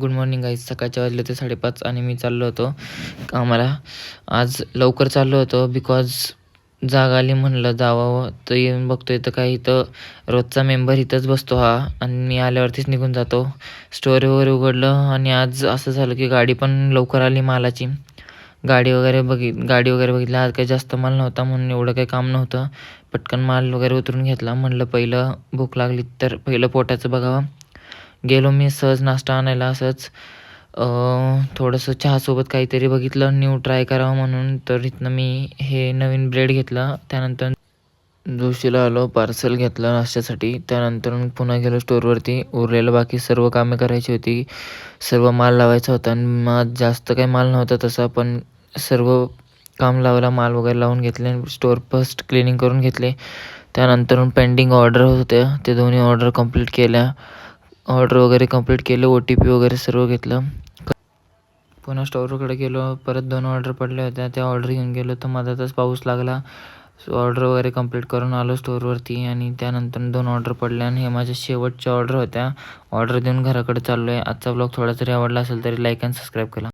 Good morning guys. सकाळचे वाजले होते 5:30 आणि मी चाललो होतो कामाला. आज लवकर चाललो होतो बिकॉज जाग आली, म्हणलं जावावं. तर येऊन बघतो इथं काय, इथं रोजचा मेंबर इथंच बसतो हा, आणि मी आल्यावरतीच निघून जातो. स्टोअर वगैरे उघडलं आणि आज असं झालं की गाडी पण लवकर आली मालाची. गाडी वगैरे बघितली. आज काही जास्त माल नव्हता म्हणून एवढं काही काम नव्हतं. पटकन माल वगैरे उतरून घेतला. म्हणलं पहिलं भूक लागली तर पहिलं पोटाचं बघावं. गेलो मी सहज नाश्ता आणायला असंच. थोडंसं चहासोबत काहीतरी बघितलं न्यू ट्राय करावं म्हणून. तर इथनं मी हे नवीन ब्रेड घेतला. त्यानंतर जोशीला आलो, पार्सल घेतलं नाश्त्यासाठी. त्यानंतर मग पुन्हा गेलो स्टोअरवरती. उरलेलं बाकी सर्व कामे करायची होती. सर्व माल लावायचा होता आणि मग जास्त काही माल नव्हता तसा, पण सर्व काम लावला, माल वगैरे लावून घेतले. स्टोअर फर्स्ट क्लिनिंग करून घेतले. त्यानंतर पेंडिंग ऑर्डर होत्या, ते दोन्ही ऑर्डर कंप्लीट केल्या. ऑर्डर वगैरे कंप्लीट केलं, OTP वगैरे सर्व घेतलं. पुन्हा स्टोअरकडे गेलो, परत 2 ऑर्डर पडल्या होत्या, त्या ऑर्डर घेऊन गेलो. तर मधातच पाऊस लागला. ऑर्डर वगैरे कंप्लीट करून आलो स्टोअरवरती आणि त्यानंतर 2 ऑर्डर पडल्या आणि हे माझ्या शेवटच्या ऑर्डर होत्या. ऑर्डर देऊन घराकडे चाललो आहे. आजचा ब्लॉग थोडा जरी आवडला असेल तरी लाईक आणि सबस्क्राईब करा.